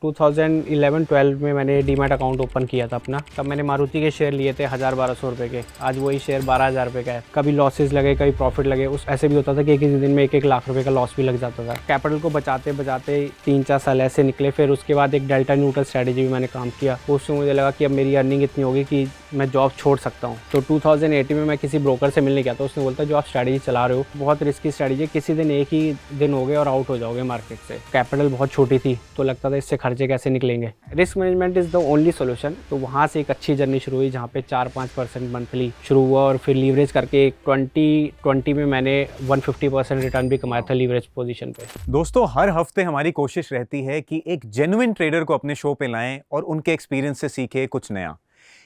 2011-12 में मैंने demat account open किया था अपना। तब मैंने मारुति के शेयर लिए थे 1000-1200 रुपये के। आज वही शेयर 12,000 रुपये का है। कभी लॉसेस लगे, कभी प्रॉफिट लगे। उस ऐसे भी होता था कि एक ही दिन में 1-1 लाख रुपये का लॉस भी लग जाता था। कैपिटल को बचाते बचाते 3-4 साल ऐसे निकले। फिर उसके बाद एक डेल्टा न्यूट्रल स्ट्रैटेजी भी मैंने काम किया। उसमें मुझे लगा कि अब मेरी अर्निंग इतनी होगी कि मैं जॉब छोड़ सकता हूँ। तो 2018 में मैं किसी ब्रोकर से मिलने गया था। उसने बोलता जो आप स्ट्रैटेजी चला रहे हो बहुत रिस्की स्ट्रैटेजी है, किसी दिन एक ही दिन हो गए और आउट हो जाओगे मार्केट से। कैपिटल बहुत छोटी थी तो लगता था इससे खर्चे कैसे निकलेंगे। Risk management is the only solution. तो वहाँ से एक अच्छी जर्नी शुरू हुई जहाँ पे 4-5% मंथली शुरू हुआ और फिर लीवरेज करके 2020 में मैंने 150% रिटर्न भी कमाया था लीवरेज पोजीशन पे। दोस्तों, हर हफ्ते हमारी कोशिश रहती है कि एक जेन्युइन ट्रेडर को अपने शो पे लाएं और उनके एक्सपीरियंस से सीखे कुछ नया।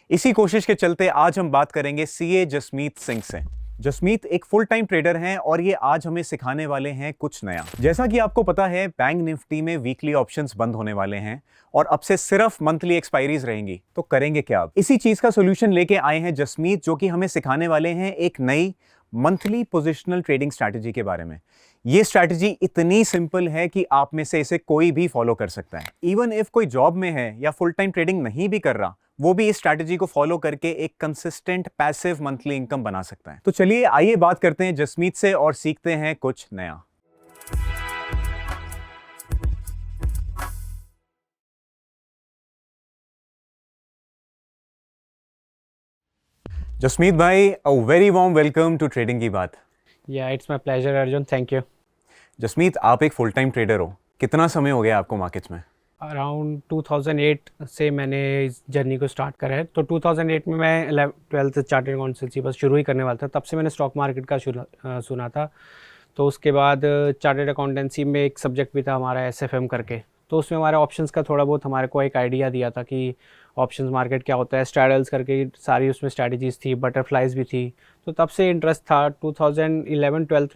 इसी कोशिश के चलते आज हम बात करेंगे सीए जसमीत सिंह से। जसमीत एक फुल टाइम ट्रेडर हैं और ये आज हमें सिखाने वाले हैं कुछ नया। जैसा कि आपको पता है, बैंक निफ्टी में वीकली ऑप्शंस बंद होने वाले हैं और अब से सिर्फ मंथली एक्सपायरीज रहेंगी। तो करेंगे क्या अब? इसी चीज का सोल्यूशन लेके आए हैं जसमीत, जो कि हमें सिखाने वाले हैं एक नई मंथली पोजिशनल ट्रेडिंग स्ट्रैटेजी के बारे में। ये स्ट्रैटेजी इतनी सिंपल है कि आप में से इसे कोई भी फॉलो कर सकता है। इवन इफ कोई जॉब में है या फुल टाइम ट्रेडिंग नहीं भी कर रहा, वो भी इस स्ट्रैटेजी को फॉलो करके एक कंसिस्टेंट पैसिव मंथली इनकम बना सकता है। तो चलिए आइए बात करते हैं जसमीत से और सीखते हैं कुछ नया। जसमीत भाई, a very warm welcome to trading की बात। या it's my pleasure Arjun, thank you. Jasmeet, आप एक फुल टाइम ट्रेडर हो, कितना समय हो गया आपको मार्केट्स में? अराउंड 2008 से मैंने इस जर्नी को स्टार्ट करा है। तो 2008 में मैं 12th चार्टर्ड अकाउंटेंसी बस शुरू ही करने वाला था। तब से मैंने स्टॉक मार्केट का सुना था। तो उसके बाद चार्टर्ड अकाउंटेंसी में एक सब्जेक्ट भी था हमारा SFM करके। तो उसमें हमारे ऑप्शंस का थोड़ा बहुत हमारे को एक आइडिया दिया था कि ऑप्शंस मार्केट क्या होता है। स्ट्रैडल्स करके सारी उसमें स्ट्रैटेजीज़ थी, बटरफ्लाइज भी थी। तो तब से इंटरेस्ट था। 2011-12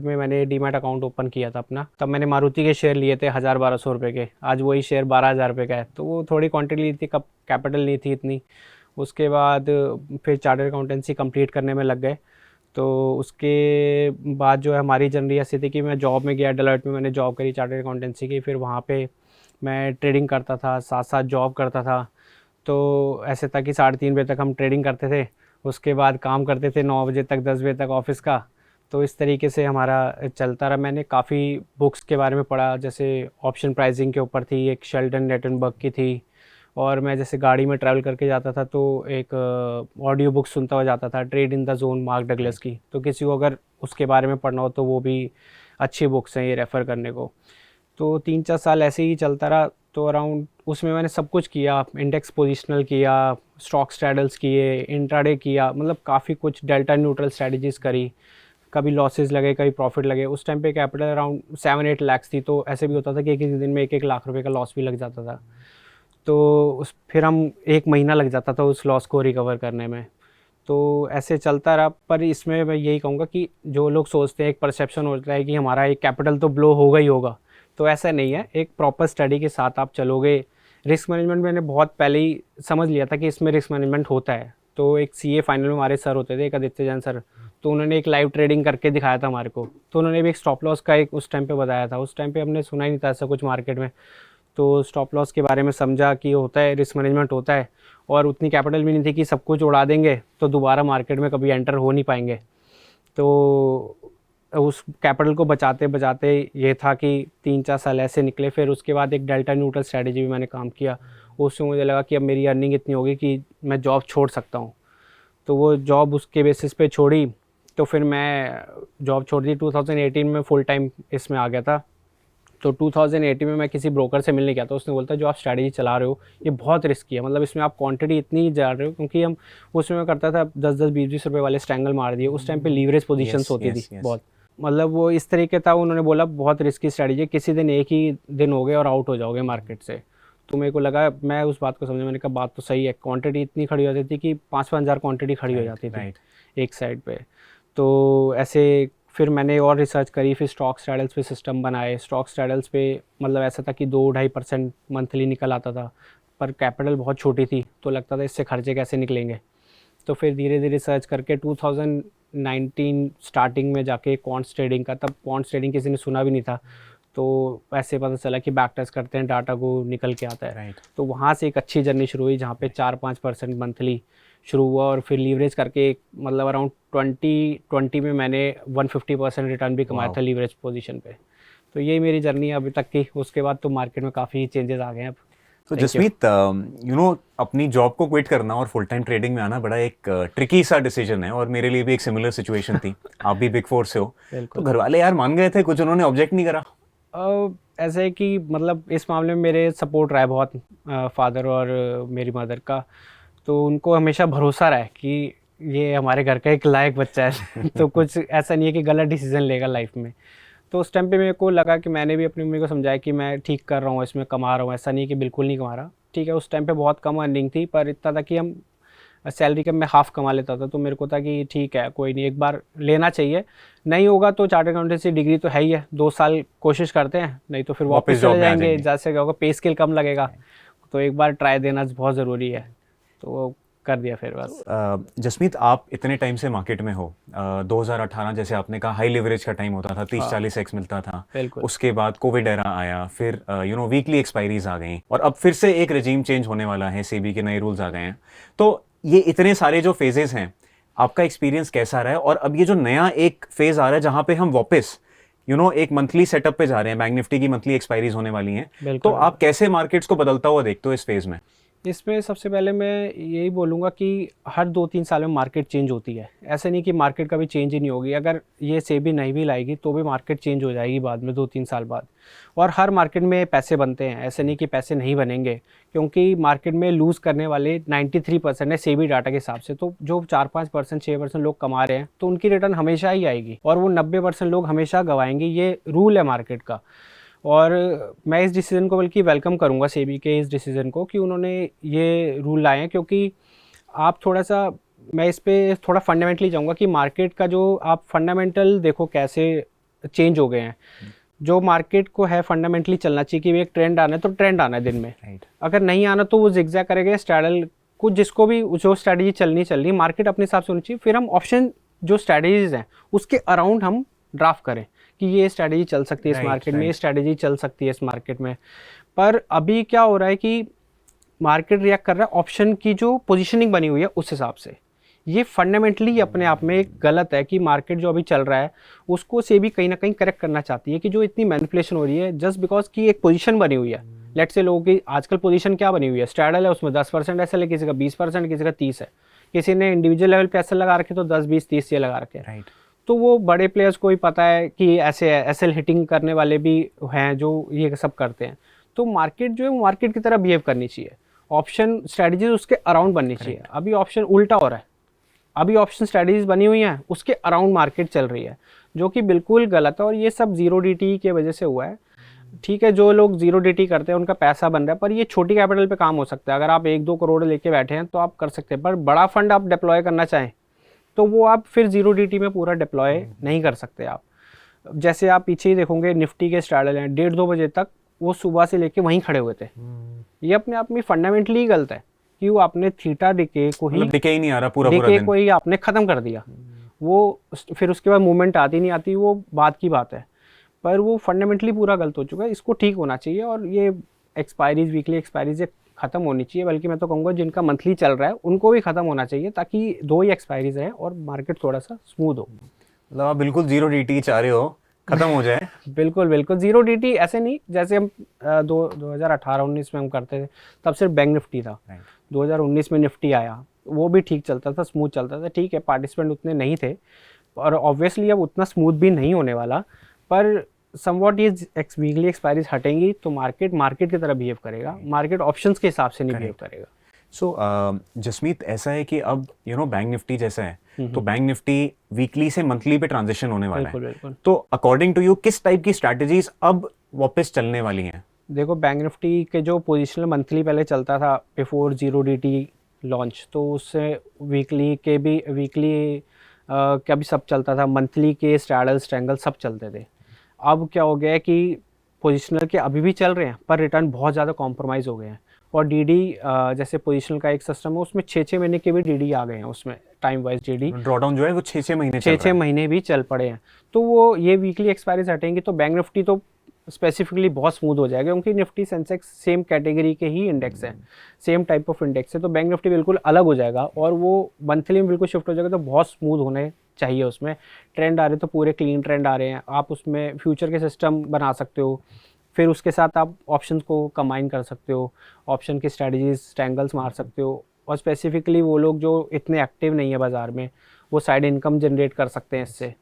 में मैंने डीमैट अकाउंट ओपन किया था अपना। तब मैंने मारुति के शेयर लिए थे 1000-1200 रुपये के। आज वही शेयर 12,000 रुपये का है। तो वो थोड़ी क्वांटिटी ली थी, कब कैपिटल नहीं थी इतनी। उसके बाद फिर चार्टर्ड अकाउंटेंसी कंप्लीट करने में लग गए। तो उसके बाद जो है हमारी जर्नी ऐसी थी कि मैं जॉब में गया, डेलॉयट में मैंने जॉब करी चार्टर्ड अकाउंटेंसी की। फिर वहाँ पे मैं ट्रेडिंग करता था, साथ साथ जॉब करता था। तो ऐसे था कि 3:30 बजे तक हम ट्रेडिंग करते थे। उसके बाद काम करते थे 9 बजे तक, 10 बजे तक ऑफिस का। तो इस तरीके से हमारा चलता रहा। मैंने काफ़ी बुक्स के बारे में पढ़ा, जैसे ऑप्शन प्राइसिंग के ऊपर थी, एक शेल्डन नेटनबर्ग की थी। और मैं जैसे गाड़ी में ट्रैवल करके जाता था तो एक ऑडियो बुक सुनता हुआ जाता था, trade in the zone, mark Douglas की। तो किसी को अगर उसके बारे में पढ़ना हो तो वो भी अच्छी बुक्स हैं ये रेफ़र करने को। तो 3-4 साल ऐसे ही चलता रहा। तो अराउंड उसमें मैंने सब कुछ किया, इंडेक्स पोजिशनल किया, स्टॉक स्ट्रैडल्स किए, इंट्राडे किया, मतलब काफ़ी कुछ डेल्टा न्यूट्रल स्ट्रैटेजीज़ करी। कभी लॉसेस लगे, कभी प्रॉफिट लगे। उस टाइम पे कैपिटल अराउंड 7-8 लाख थी। तो ऐसे भी होता था कि एक ही दिन में 1-1 लाख रुपए का लॉस भी लग जाता था। तो फिर हम 1 महीना लग जाता था उस लॉस को रिकवर करने में। तो ऐसे चलता रहा। पर इसमें मैं यही कहूँगा कि जो लोग सोचते हैं, एक परसेप्शन होता है कि हमारा एक कैपिटल तो ब्लो होगा ही होगा, तो ऐसा नहीं है। एक प्रॉपर स्टडी के साथ आप चलोगे। रिस्क मैनेजमेंट मैंने बहुत पहले ही समझ लिया था कि इसमें रिस्क मैनेजमेंट होता है। तो एक CA फाइनल में हमारे सर होते थे, एक आदित्य जैन सर। तो उन्होंने एक लाइव ट्रेडिंग करके दिखाया था हमारे को। तो उन्होंने भी एक स्टॉप लॉस का एक उस टाइम पे बताया था। उस टाइम पे हमने सुना ही नहीं था ऐसा कुछ मार्केट में। तो स्टॉप लॉस के बारे में समझा कि होता है, रिस्क मैनेजमेंट होता है। और उतनी कैपिटल भी नहीं थी कि सब कुछ उड़ा देंगे तो दोबारा मार्केट में कभी एंटर हो नहीं पाएंगे। तो उस कैपिटल को बचाते बचाते ये था कि 3-4 साल ऐसे निकले। फिर उसके बाद एक डेल्टा न्यूट्रल स्ट्रैटेजी भी मैंने काम किया। उससे मुझे लगा कि अब मेरी अर्निंग इतनी होगी कि मैं जॉब छोड़ सकता हूँ। तो वो जॉब उसके बेसिस पे छोड़ी। तो फिर मैं जॉब छोड़ दी। 2018 में फुल टाइम इसमें आ गया था। तो 2018 में मैं किसी ब्रोकर से मिलने गया था। उसने बोलता जो आप स्ट्रैटेजी चला रहे हो ये बहुत रिस्की है, मतलब इसमें आप क्वांटिटी इतनी जा रहे हो। क्योंकि हम उसमें मैं करता था 10-10, 20-20 रुपये वाले स्ट्रैंगल मार दिए। उस टाइम पे लीवरेज पोजीशंस होती थी बहुत। मतलब वो इस तरीके था। उन्होंने बोला बहुत रिस्की स्ट्रैटेजी है, किसी दिन एक ही दिन हो गए और आउट हो जाओगे मार्केट से। तो मेरे को लगा, मैं उस बात को समझा। मैंने कहा बात तो सही है। क्वांटिटी इतनी खड़ी हो जाती थी कि 5-5 हज़ार क्वांटिटी खड़ी हो जाती थी एक साइड पे। तो ऐसे फिर मैंने और रिसर्च करी। फिर स्टॉक स्ट्रैडल्स पे सिस्टम बनाए। स्टॉक स्ट्रैडल्स पे मतलब ऐसा था कि 2-2.5% मंथली निकल आता था। पर कैपिटल बहुत छोटी थी तो लगता था इससे खर्चे कैसे निकलेंगे। तो फिर धीरे धीरे रिसर्च करके 2019 स्टार्टिंग में जाके क्वांट्स ट्रेडिंग का, तब क्वांट्स ट्रेडिंग किसी ने सुना भी नहीं था। तो ऐसे पता चला कि बैक टेस्ट करते हैं डाटा को निकल के आता है। राइट। तो वहाँ से एक अच्छी जर्नी शुरू हुई जहाँ पे 4-5% मंथली शुरू हुआ और फिर लीवरेज करके मतलब अराउंड 2020 में मैंने 150% रिटर्न भी कमाया था लीवरेज पोजीशन पे। तो यही मेरी जर्नी है अभी तक की। उसके बाद तो मार्केट में काफ़ी चेंजेस आ गए हैं अब। तो जसमीत, अपनी जॉब को क्विट करना और फुल टाइम ट्रेडिंग में आना बड़ा एक ट्रिकी सा डिसीजन है, और मेरे लिए भी एक सिमिलर सिचुएशन थी। आप भी बिग फोर से हो, तो घर वाले यार मान गए थे, कुछ उन्होंने ऑब्जेक्ट नहीं करा? ऐसे है कि मतलब इस मामले में मेरे सपोर्ट रहा है बहुत फादर और मेरी मदर का। तो उनको हमेशा भरोसा रहा है कि ये हमारे घर का एक लायक बच्चा है तो कुछ ऐसा नहीं है कि गलत डिसीजन लेगा लाइफ में। तो उस टाइम पे मेरे को लगा कि मैंने भी अपनी मम्मी को समझाया कि मैं ठीक कर रहा हूँ, इसमें कमा रहा हूँ, ऐसा नहीं कि बिल्कुल नहीं कमा रहा। ठीक है, उस टाइम पे बहुत कम अर्निंग थी, पर इतना था कि हम सैलरी का मैं हाफ़ कमा लेता था। तो मेरे को था कि ठीक है, कोई नहीं, एक बार लेना चाहिए। नहीं होगा तो चार्टर्ड अकाउंटेंसी डिग्री तो है ही है, 2 साल कोशिश करते हैं, नहीं तो फिर वापस चले जाएंगे। जैसे क्या होगा, पे स्केल कम लगेगा, तो एक बार ट्राई देना बहुत ज़रूरी है। तो कर दिया फिर बस। जसमीत, आप इतने टाइम से मार्केट में हो, 2018 जैसे आपने कहा हाई लिवरेज का टाइम होता था, 30-40 एक्स मिलता था। उसके बाद कोविड एरा आया, फिर वीकली एक्सपायरीज आ गई, और अब फिर से एक रेजीम चेंज होने वाला है, सेबी के नए रूल्स आ गए हैं। तो ये इतने सारे जो फेजेस हैं, आपका एक्सपीरियंस कैसा रहा है? और अब ये जो नया एक फेज आ रहा है जहाँ पे हम वापस एक मंथली सेटअप पे जा रहे हैं, बैंक निफ्टी की मंथली एक्सपायरीज होने वाली हैं, तो आप कैसे मार्केट्स को बदलता हुआ देखते हो इस फेज में? इसमें सबसे पहले मैं यही बोलूँगा कि हर 2-3 साल में मार्केट चेंज होती है। ऐसा नहीं कि मार्केट कभी चेंज ही नहीं होगी। अगर ये सेबी नहीं भी लाएगी तो भी मार्केट चेंज हो जाएगी बाद में 2-3 साल बाद। और हर मार्केट में पैसे बनते हैं, ऐसे नहीं कि पैसे नहीं बनेंगे, क्योंकि मार्केट में लूज़ करने वाले 93% है सेबी डाटा के हिसाब से। तो जो 4-5%, 6% लोग कमा रहे हैं तो उनकी रिटर्न हमेशा ही आएगी, और वो 90% लोग हमेशा गंवाएंगे। ये रूल है मार्केट का। और मैं इस डिसीज़न को बल्कि वेलकम करूंगा, सेबी के इस डिसीज़न को, कि उन्होंने ये रूल लाए हैं। क्योंकि आप थोड़ा सा, मैं इस पे थोड़ा फंडामेंटली जाऊंगा कि मार्केट का जो आप फंडामेंटल देखो कैसे चेंज हो गए हैं। जो मार्केट को है फंडामेंटली चलना चाहिए कि एक ट्रेंड आना है तो ट्रेंड आना है दिन में। अगर नहीं आना तो वो जिगजैग करेगा, स्ट्रैडल कुछ, जिसको भी जो स्ट्रैटेजी चलनी चल रही, मार्केट अपने हिसाब से होनी चाहिए। फिर हम ऑप्शन जो स्ट्रैटेजीज हैं उसके अराउंड हम ड्राफ्ट करें कि ये स्ट्रैटेजी चल सकती है इस मार्केट में, ये स्ट्रैटेजी चल सकती है इस मार्केट में। पर अभी क्या हो रहा है कि मार्केट रिएक्ट कर रहा है ऑप्शन की जो पोजीशनिंग बनी हुई है उस हिसाब से। ये फंडामेंटली अपने आप में गलत है कि मार्केट जो अभी चल रहा है उसको से भी कहीं ना कहीं करेक्ट करना चाहती है कि जो इतनी मैनिपुलेशन हो रही है जस्ट बिकॉज की एक पोजीशन बनी हुई है। लेट से लोगों की आजकल पोजीशन क्या बनी हुई है, स्ट्रैडल है, उसमें 10% ऐसा है, किसी का 20%, किसी का 30 है, किसी ने इंडिविजुअल लेवल पे ऐसे लगा रखे तो 10, 20, 30 ये लगा रखे। राइट। तो वो बड़े प्लेयर्स को ही पता है कि ऐसे एसएल हिटिंग करने वाले भी हैं जो ये सब करते हैं। तो मार्केट जो है वो मार्केट की तरह बिहेव करनी चाहिए, ऑप्शन स्ट्रैटेजीज उसके अराउंड बननी चाहिए। अभी ऑप्शन उल्टा हो रहा है, अभी ऑप्शन स्ट्रैटेजीज बनी हुई हैं उसके अराउंड मार्केट चल रही है, जो कि बिल्कुल गलत है। और ये सब जीरो डीटी की वजह से हुआ है। ठीक है, जो लोग जीरो डीटी करते हैं उनका पैसा बन रहा है, पर ये छोटी कैपिटल पे काम हो सकता है। अगर आप 1-2 करोड़ लेके बैठे हैं तो आप कर सकते हैं, पर बड़ा फंड आप डिप्लॉय करना चाहें तो वो आप फिर जीरो डीटी में पूरा डिप्लॉय नहीं कर सकते आप। जैसे आप पीछे ही देखोगे निफ्टी के स्ट्रैडल हैं 1:30-2 बजे तक वो सुबह से लेके वहीं खड़े हुए थे। ये अपने आप में फंडामेंटली गलत है कि वो आपने थीटा डिके को ही, डिके ही नहीं आ रहा पूरा डिके को ही आपने खत्म कर दिया। वो फिर उसके बाद मूवमेंट आती नहीं आती वो बात की बात है, पर वो फंडामेंटली पूरा गलत हो चुका है। इसको ठीक होना चाहिए और ये एक्सपायरीज, वीकली एक्सपायरीज खत्म होनी चाहिए। बल्कि मैं तो कहूँगा जिनका मंथली चल रहा है उनको भी खत्म होना चाहिए, ताकि 2 ही एक्सपायरीज रहे और मार्केट थोड़ा सा स्मूथ हो। मतलब आप बिल्कुल जीरो डीटी चाह रहे हो, खत्म हो जाए। बिल्कुल बिल्कुल, जीरो डीटी ऐसे नहीं जैसे हम 2018-19 में हम करते थे, तब सिर्फ बैंक निफ्टी था। 2019 में निफ्टी आया, वो भी ठीक चलता था, स्मूथ चलता था। ठीक है, पार्टिसिपेंट उतने नहीं थे और ऑब्वियसली अब उतना स्मूथ भी नहीं होने वाला, पर समवॉट ये वीकली एक्सपायरीज हटेंगी तो मार्केट की तरह बिहेव करेगा, मार्केट ऑप्शंस के हिसाब से नहीं बिहेव करेगा। सो जसमीत, ऐसा है कि अब बैंक निफ्टी जैसा है तो बैंक निफ्टी वीकली से मंथली पे ट्रांजिशन होने वाला है। तो अकॉर्डिंग टू यू किस टाइप की स्ट्रैटेजीज अब वापस चलने वाली हैं? देखो, बैंक निफ्टी के जो पोजिशनल मंथली पहले चलता था बिफोर जीरो डीटी लॉन्च, तो उससे वीकली का भी सब चलता था, मंथली के स्ट्रैडल स्ट्रैंगल सब चलते थे। अब क्या हो गया है कि पोजिशनल के अभी भी चल रहे हैं पर रिटर्न बहुत ज़्यादा कॉम्प्रोमाइज़ हो गए हैं। और डीडी जैसे पोजिशनल का एक सिस्टम है उसमें 6-6 महीने के भी डीडी आ गए हैं, उसमें टाइम वाइज डीडी ड्रॉडाउन जो है वो 6-6 महीने 6-6 महीने भी चल पड़े हैं। तो वो ये वीकली एक्सपायरीज हटेंगी तो बैंक निफ्टी तो स्पेसिफिकली बहुत स्मूथ हो जाएगा, क्योंकि निफ्टी सेंसेक्स सेम कैटेगरी के ही इंडेक्स है, सेम टाइप ऑफ इंडेक्स है। तो बैंक निफ्टी बिल्कुल अलग हो जाएगा और वो मंथली में बिल्कुल शिफ्ट हो जाएगा, तो बहुत स्मूथ होने चाहिए। उसमें ट्रेंड आ रहे तो पूरे क्लीन ट्रेंड आ रहे हैं, आप उसमें फ्यूचर के सिस्टम बना सकते हो, फिर उसके साथ आप ऑप्शंस को कंबाइन कर सकते हो, ऑप्शन की स्ट्रैटेजीज स्ट्रैंगल्स मार सकते हो। और स्पेसिफिकली वो लोग जो इतने एक्टिव नहीं है बाज़ार में, वो साइड इनकम जनरेट कर सकते हैं इससे।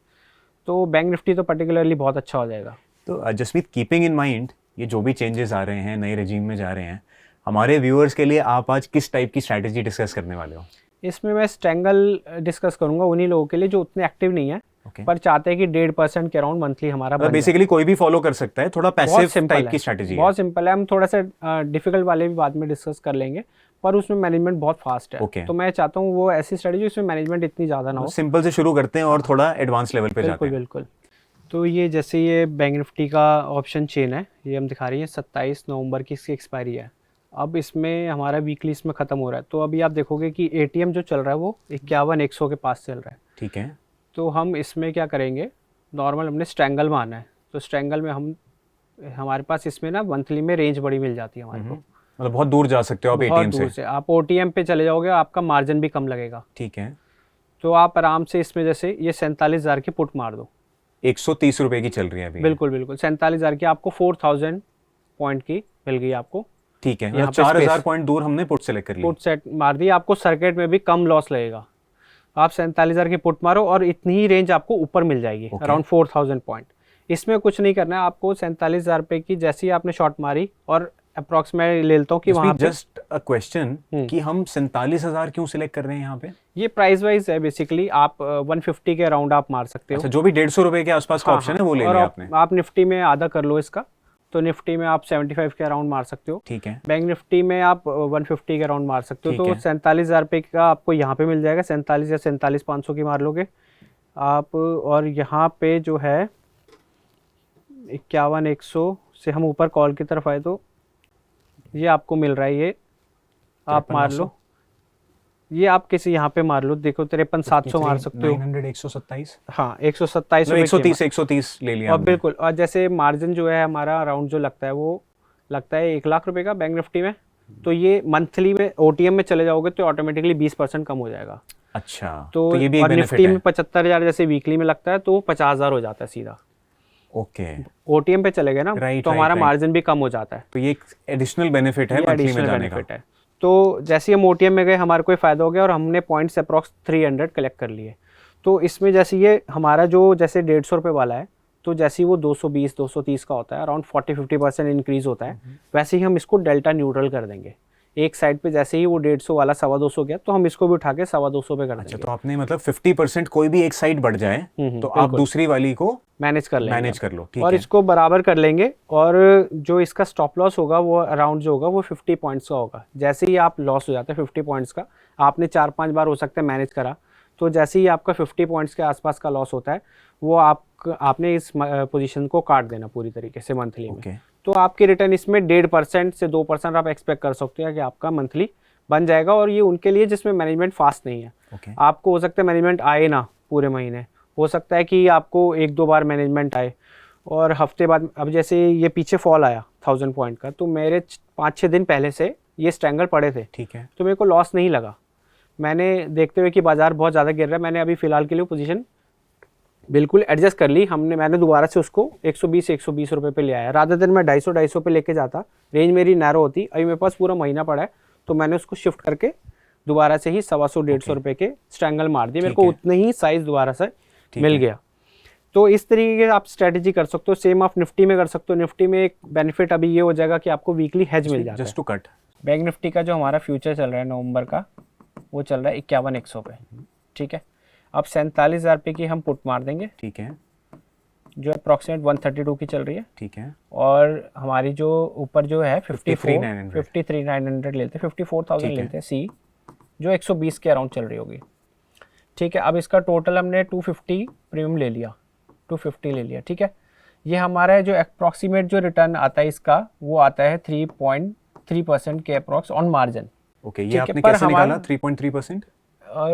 तो बैंक निफ्टी तो पर्टिकुलरली बहुत अच्छा हो जाएगा। तो जसमीत, कीपिंग इन माइंड ये जो भी चेंजेस आ रहे हैं, नए रेजीम में जा रहे हैं, हमारे व्यूअर्स के लिए आप आज किस टाइप की स्ट्रैटेजी डिस्कस करने वाले हो? इसमें मैं स्ट्रैंगल डिस्कस करूंगा उन्हीं लोगों के लिए जो उतने एक्टिव नहीं है, पर चाहते हैं कि 1.5% के अराउंड मंथली हमारा बन जाए। बेसिकली कोई भी फॉलो कर सकता है, थोड़ा पैसिव टाइप की स्ट्रैटेजी है। बहुत सिंपल है। हम थोड़ा सा डिफिकल्ट वाले भी बाद में डिस्कस कर लेंगे, पर उसमें मैनेजमेंट बहुत फास्ट है। तो मैं चाहता हूँ वो ऐसी स्ट्रैटेजी उसमें मैनेजमेंट इतनी ज़्यादा ना हो। सिंपल से शुरू करते हैं और थोड़ा एडवांस लेवल पे जाते हैं। बिल्कुल। तो ये जैसे ये बैंक निफ्टी का ऑप्शन चेन है, ये हम दिखा रही है 27 नवंबर की इसकी एक्सपायरी है। अब इसमें हमारा वीकली इसमें ख़त्म हो रहा है। तो अभी आप देखोगे कि ATM जो चल रहा है वो 51-100 के पास चल रहा है। ठीक है। तो हम इसमें क्या करेंगे, नॉर्मल हमने स्ट्रैंगल मारना है। तो स्ट्रैंगल में हमारे पास इसमें ना मंथली में रेंज बड़ी मिल जाती है हमारे को, मतलब बहुत दूर जा सकते हो आप ATM से। आप OTM पे चले जाओगे, आपका मार्जिन भी कम लगेगा। ठीक है। तो आप आराम से इसमें जैसे ये 47,000 की पुट मार दो, 130 रुपए की चल रही है अभी। बिल्कुल 47,000 की आपको 4,000 पॉइंट की मिल गई आपको। ठीक है, 4,000 पॉइंट दूर हमने पुट सेलेक्ट कर ली, पुट सेट मार दी, आपको सर्किट में भी कम लॉस लगेगा। आप 47,000 की पुट मारो और इतनी ही रेंज आपको ऊपर मिल जाएगी, अराउंड 4,000 पॉइंट। इसमें कुछ नहीं करना है आपको। 47,000 रुपए की जैसी आपने शॉर्ट मारी, और अप्रॉक्सीमेट ले लेता हूँ कि वहाँ जस्ट अ क्वेश्चन कि हम 47,000 क्यों सिलेक्ट कर रहे हैं यहाँ पे? ये प्राइस वाइज है बेसिकली। आप 150 के अराउंड आप मार सकते हो। अच्छा, जो भी 150 रुपए के आसपास का ऑप्शन है वो ले लिया आपने। आप निफ्टी में आधा कर लो इसका, तो निफ्टी में आप 75 के अराउंड मार सकते हो। ठीक है। बैंक निफ्टी में आप 150 के अराउंड मार सकते हो। तो 47,000 रुपए का आपको यहाँ पे मिल जाएगा। 47 या 47,500 की मार लोगे आप। और यहाँ पे जो है 51-100 से हम ऊपर कॉल की तरफ आए तो ये आपको मिल रहा है, ये आप मार लो। ये आप किसी यहाँ पे मार लो, देखो 53,700 मार सकते हो। 127। हाँ, 127 130 ले लिया। और बिल्कुल, और जैसे मार्जिन जो है हमारा अराउंड जो लगता है वो लगता है 1 लाख रुपए का बैंक निफ्टी में। तो ये मंथली में OTM में चले जाओगे तो ऑटोमेटिकली 20% कम हो जाएगा। अच्छा, तो ये भी एक और बेनिफिट निफ्टी है। में 75,000 जैसे वीकली में लगता है तो 50,000 हो जाता है सीधा। ओके। OTM पे चले गए ना, तो हमारा मार्जिन भी कम हो जाता है। तो ये एक एडिशनल बेनिफिट है मंथली में जाने का। तो जैसे हम OTM में गए, हमारा कोई फ़ायदा हो गया और हमने पॉइंट्स अप्रॉक्स 300 कलेक्ट कर लिए। तो इसमें जैसे ये हमारा जो जैसे 150 रुपये वाला है, तो जैसे ही वो 220-230 का होता है, अराउंड 40-50% इंक्रीज होता है, वैसे ही हम इसको डेल्टा न्यूट्रल कर देंगे। एक साइड पे जैसे ही वो 150 वाला 250 गया, तो हम इसको भी उठा के 250 पे कर देंगे। अच्छा, तो आपने मतलब 50% कोई भी एक साइड बढ़ जाए तो आप दूसरी वाली को मैनेज कर लो। ठीक और है। इसको बराबर कर लेंगे। और जो इसका स्टॉप लॉस होगा वो अराउंड जो होगा वो 50 पॉइंट्स का होगा। जैसे ही आप लॉस हो जाता है 50 पॉइंट्स का, आपने 4-5 बार हो सकता है मैनेज करा, तो जैसे ही आपका 50 पॉइंट्स के आसपास का लॉस होता है, वो आपने इस पोजीशन को काट देना पूरी तरीके से मंथली में। तो आपकी रिटर्न इसमें 1.5% से 2% आप एक्सपेक्ट कर सकते हैं कि आपका मंथली बन जाएगा। और ये उनके लिए जिसमें मैनेजमेंट फास्ट नहीं है। आपको हो सकता है मैनेजमेंट आए ना पूरे महीने, हो सकता है कि आपको 1-2 बार मैनेजमेंट आए और हफ्ते बाद। अब जैसे ये पीछे फॉल आया 1000 पॉइंट का, तो मेरे 5-6 दिन पहले से ये स्ट्रैंगल पड़े थे। ठीक है। तो मेरे को लॉस नहीं लगा। मैंने देखते हुए कि बाजार बहुत ज़्यादा गिर रहा है, मैंने अभी फ़िलहाल के लिए पोजीशन बिल्कुल एडजस्ट कर ली। मैंने दोबारा से उसको 120 रुपये पे ले आया। रात दिन मैं 250 पे लेके जाता, रेंज मेरी नैरो होती। अभी मेरे पास पूरा महीना पड़ा है, तो मैंने उसको शिफ्ट करके दोबारा से ही 125-150 रुपये के स्ट्रैंगल मार दिए। मेरे को उतने ही साइज दोबारा से मिल गया। तो इस तरीके की आप स्ट्रेटेजी कर सकते हो। सेम आप निफ्टी में कर सकते हो। निफ्टी में एक बेनिफिट अभी ये हो जाएगा कि आपको वीकली हेज मिल जाता है। Just to cut, bank Nifty का जो हमारा फ्यूचर चल रहा है नवंबर का, वो चल रहा है 51-100 पे। ठीक है। अब 47,000 रुपये की हम पुट मार देंगे। ठीक है। जो अप्रॉक्सीमेट 132 की चल रही है। ठीक है। और हमारी जो ऊपर जो है 53,900 लेते हैं, 54,000 लेते हैं सी, जो 120 के अराउंड चल रही होगी। ठीक है। अब इसका टोटल हमने 250 प्रीमियम ले लिया, 250 ले लिया। ठीक है। ये हमारा जो अप्रॉक्सीमेट जो रिटर्न आता है इसका, वो आता है 3.3% के अप्रॉक्स ऑन मार्जिन। ओके, ये आपने कैसे निकाला 3.3%?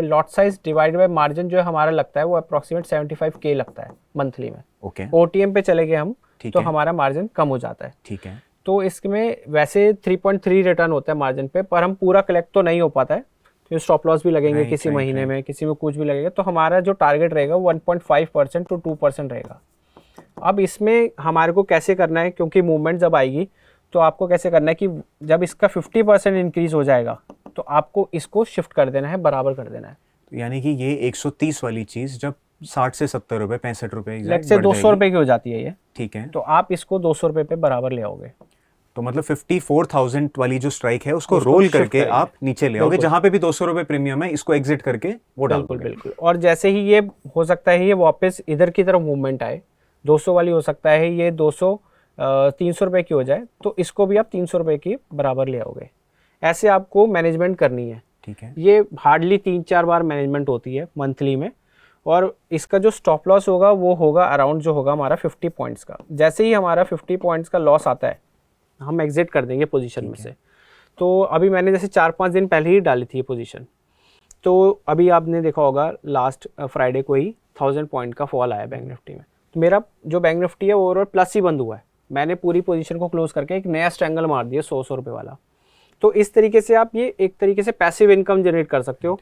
Lot size divide by margin जो हमारा लगता है वो अप्रॉक्सीमेट 75K लगता है मंथली में। ओके। OTM पे चले गए हम ठीक तो है। हमारा मार्जिन कम हो जाता है। ठीक है। तो इसमें वैसे 3.3 रिटर्न होता है मार्जिन पे, पर हम पूरा कलेक्ट तो नहीं हो पाता है, तो स्टॉप लॉस भी लगेंगे Right, किसी right, महीने right. में, किसी में कुछ भी लगेगा। तो हमारा जो टारगेट रहेगा 1.5% टू 2% रहेगा। अब इसमें हमारे को कैसे करना है, क्योंकि मूवमेंट जब आएगी तो आपको कैसे करना है कि जब इसका 50% इंक्रीज हो जाएगा तो आपको इसको शिफ्ट कर देना है, बराबर कर देना है। तो यानी कि ये 130 वाली चीज़ जब 60 से 70 रुपए, 65 रुपए लेट से 200 रुपए की हो जाती है ये, ठीक है, तो आप इसको 200 रुपए पे बराबर ले आओगे। तो मतलब 54,000 वाली जो स्ट्राइक है उसको उसको रोल shift करके करेंगे। आप नीचे ले आओगे, बिल्कुल। जहां पे भी 200 रुपए प्रीमियम है इसको एग्जिट करके वो डाल बिल्कुल दोगे। बिल्कुल। और जैसे ही ये हो सकता है ये वापस इधर की तरफ मूवमेंट आए, 200 वाली हो सकता है ये 200 300 रुपए की हो जाए, तो इसको भी आप 300 रुपए की बराबर ले आओगे। ऐसे आपको मैनेजमेंट करनी है। ठीक है। ये हार्डली 3-4 बार मैनेजमेंट होती है मंथली में। और इसका जो स्टॉप लॉस होगा वो होगा अराउंड जो होगा हमारा 50 पॉइंट्स का। जैसे ही हमारा 50 पॉइंट्स का लॉस आता है हम एग्जिट कर देंगे पोजीशन में से। तो अभी मैंने जैसे 4-5 दिन पहले ही डाली थी ये पोजीशन, तो अभी आपने देखा होगा लास्ट फ्राइडे को ही 1000 पॉइंट का फॉल आया बैंक निफ्टी में। तो मेरा जो बैंक निफ्टी है वो ओवरऑल प्लस ही बंद हुआ है। मैंने पूरी पोजीशन को क्लोज करके एक नया स्ट्रैंगल मार दिया 100 रुपये वाला। तो इस तरीके से आप ये एक तरीके से पैसिव इनकम जनरेट कर सकते हो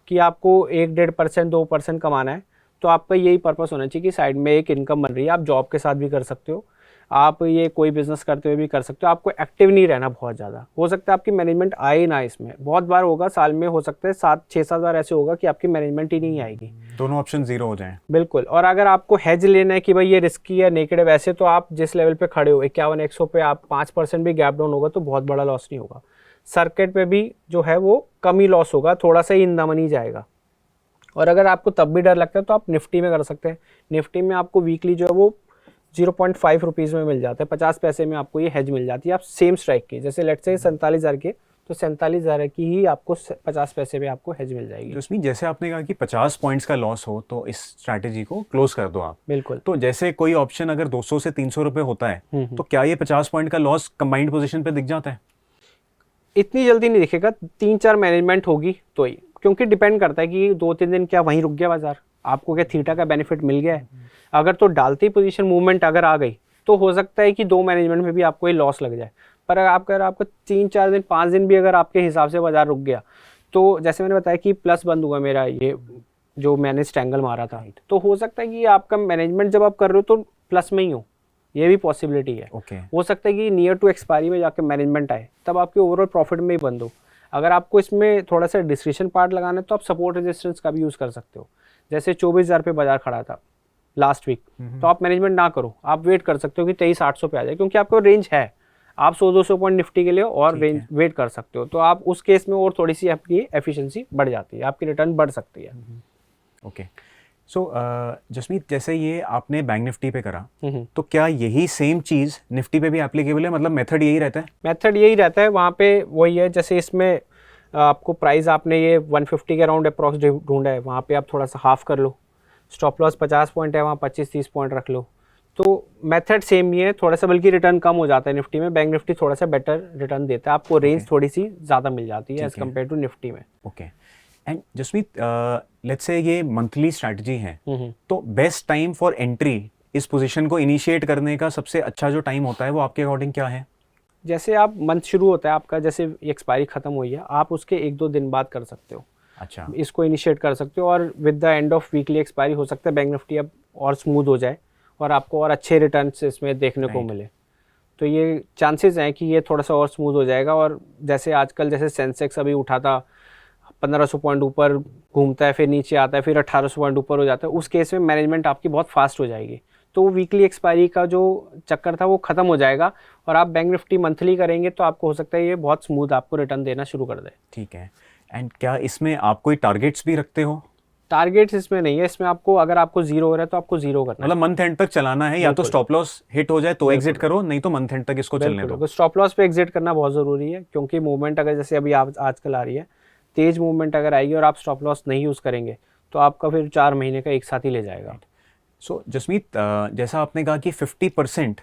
कि आपको 1-1.5% 2% कमाना है, तो आपका यही पर्पस होना चाहिए कि साइड में एक इनकम बन रही है। आप जॉब के साथ भी कर सकते हो, आप ये कोई बिजनेस करते हुए भी कर सकते हो। आपको एक्टिव नहीं रहना बहुत ज़्यादा। हो सकता है आपकी मैनेजमेंट आए ना, इसमें बहुत बार होगा साल में, हो सकता है 6-7 बार ऐसे होगा कि आपकी मैनेजमेंट ही नहीं आएगी। दोनों ऑप्शन जीरो हो जाएं। बिल्कुल। और अगर आपको हेज लेना है कि भाई ये रिस्की है नेगेटिव, वैसे तो आप जिस लेवल पे खड़े हो 51-100 पे आप 5% भी गैप डाउन होगा तो बहुत बड़ा लॉस नहीं होगा। सर्किट पे भी जो है वो कम ही लॉस होगा, थोड़ा सा ही इन द मनी जाएगा। और अगर आपको तब भी डर लगता है तो आप निफ्टी में कर सकते हैं। निफ्टी में आपको वीकली जो है वो 0.5 रुपीज़ में मिल जाता है, 50 पैसे में आपको ये हेज मिल जाती है। आप सेम स्ट्राइक की, जैसे लेट से 47,000 के, तो 47,000 की ही आपको 50 पैसे में आपको हेज मिल जाएगी। तो इसमें जैसे आपने कहा कि 50 पॉइंट्स का लॉस हो तो इस स्ट्रैटेजी को क्लोज कर दो आप। बिल्कुल। तो जैसे कोई ऑप्शन अगर 200 से 300 रुपए होता है तो क्या ये 50 पॉइंट का लॉस कंबाइंड पोजीशन पे दिख जाता है? इतनी जल्दी नहीं दिखेगा, 3-4 मैनेजमेंट होगी तो ही, क्योंकि डिपेंड करता है कि 2-3 दिन क्या वहीं रुक गया बाजार, आपको क्या थीटा का बेनिफिट मिल गया है। अगर तो डालती पोजीशन मूवमेंट अगर आ गई तो हो सकता है कि 2 मैनेजमेंट में भी आपको ये लॉस लग जाए। पर अगर आपको 3-4 दिन 5 दिन भी अगर आपके हिसाब से बाजार रुक गया, तो जैसे मैंने बताया कि प्लस बंद हुआ मेरा ये जो मैंने स्ट्रैंगल मारा था, तो हो सकता है कि आपका मैनेजमेंट जब आप कर रहे हो तो प्लस में ही हो, ये भी पॉसिबिलिटी है। हो सकता है कि नियर टू एक्सपायरी में जाकर मैनेजमेंट आए तब आपके ओवरऑल प्रॉफिट में ही बंद हो। अगर आपको इसमें थोड़ा सा डिस्क्रिप्शन पार्ट लगाना है तो आप सपोर्ट रेजिस्टेंस का भी यूज़ कर सकते हो। जैसे 24,000 पे बाजार खड़ा था लास्ट वीक, तो आप मैनेजमेंट ना करो, आप वेट कर सकते हो कि 23,800 पे आ जाए, क्योंकि आपको रेंज है। आप 100-200 पॉइंट निफ्टी के लिए और रेंज वेट कर सकते हो, तो आप उस केस में और थोड़ी सी आपकी एफिशिएंसी बढ़ जाती है, आपकी रिटर्न बढ़ सकती है। ओके। सो जसमीत, जैसे ये आपने बैंक निफ्टी पे करा, तो क्या यही सेम चीज़ निफ्टी पे भी एप्लीकेबल है? मतलब मेथड यही रहता है? मेथड यही रहता है, वहाँ पे वही है। जैसे इसमें आपको प्राइस आपने ये 150 के अराउंड अप्रॉक्स ढूंढा है, वहाँ पे आप थोड़ा सा हाफ कर लो। स्टॉप लॉस 50 पॉइंट है, वहाँ 25-30 पॉइंट रख लो। तो मेथड सेम ही है, थोड़ा सा बल्कि रिटर्न कम हो जाता है निफ्टी में। बैंक निफ्टी थोड़ा सा बेटर रिटर्न देता है, आपको रेंज थोड़ी सी ज़्यादा मिल जाती है एज कम्पेयर टू निफ्टी में। Okay. And Jasmeet, let's say ये मंथली स्ट्रैटेजी है, तो बेस्ट टाइम फॉर एंट्री इस पोजीशन को इनिशिएट करने का सबसे अच्छा जो टाइम होता है वो आपके अकॉर्डिंग क्या है? जैसे आप मंथ शुरू होता है आपका, जैसे एक्सपायरी खत्म हुई है, आप उसके 1-2 दिन बाद कर सकते हो। अच्छा, इसको इनिशिएट कर सकते हो, और with the end of weekly expiry हो सकता है बैंक निफ्टी अब और स्मूथ हो जाए और आपको और अच्छे रिटर्न्स इसमें देखने को मिले। तो ये चांसेस हैं कि ये थोड़ा सा और स्मूथ हो जाएगा। और जैसे आजकल जैसे सेंसेक्स अभी उठा था 1500 पॉइंट ऊपर घूमता है, फिर नीचे आता है, फिर 1800 पॉइंट ऊपर हो जाता है, उस केस में मैनेजमेंट आपकी बहुत फास्ट हो जाएगी। तो वीकली एक्सपायरी का जो चक्कर था वो खत्म हो जाएगा, और आप बैंक निफ्टी मंथली करेंगे तो आपको हो सकता है ये बहुत स्मूथ आपको रिटर्न देना शुरू कर दे। ठीक है। एंड क्या इसमें आप कोई टारगेट्स भी रखते हो? टारगेट्स इसमें नहीं है, इसमें आपको अगर आपको जीरो हो रहा है तो आपको जीरो करना है। मतलब मंथ एंड तक चलाना है, या तो स्टॉप लॉस हिट हो जाए तो एग्जिट करो, नहीं तो मंथ एंड तक इसको चलने दो। स्टॉप लॉस पे एग्जिट करना बहुत ज़रूरी है, क्योंकि मूवमेंट अगर जैसे अभी आजकल आ रही है तेज मूवमेंट अगर आएगी और आप स्टॉप लॉस नहीं यूज़ करेंगे तो आपका फिर 4 महीने का एक साथ ही ले जाएगा। सो जसमीत, जैसा आपने कहा कि 50%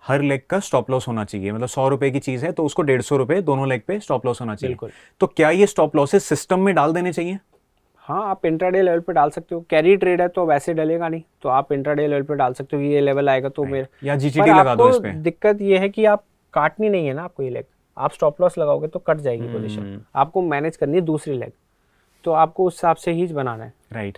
हर लेग का स्टॉप लॉस होना चाहिए, मतलब 100 रुपए की चीज़ है तो उसको 150 रुपए दोनों लेग पे स्टॉप लॉस होना चाहिए। तो क्या ये स्टॉप लॉसेस सिस्टम में डाल देने चाहिए? हाँ, आप इंट्राडे लेवल पे डाल सकते हो। कैरी ट्रेड है तो वैसे डलेगा नहीं, तो आप इंट्राडे लेवल पे डाल सकते हो कि ये लेवल आएगा तो मेरे। या पर जीटीटी लगा दो आपको इस पे। दिक्कत ये है कि आप काटनी नहीं है ना आपको ये लेग, आप स्टॉप लॉस लगाओगे तो कट जाएगी पोजीशन, आपको मैनेज करनी है दूसरी लेग, तो आपको उस हिसाब से ही बनाना है। राइट,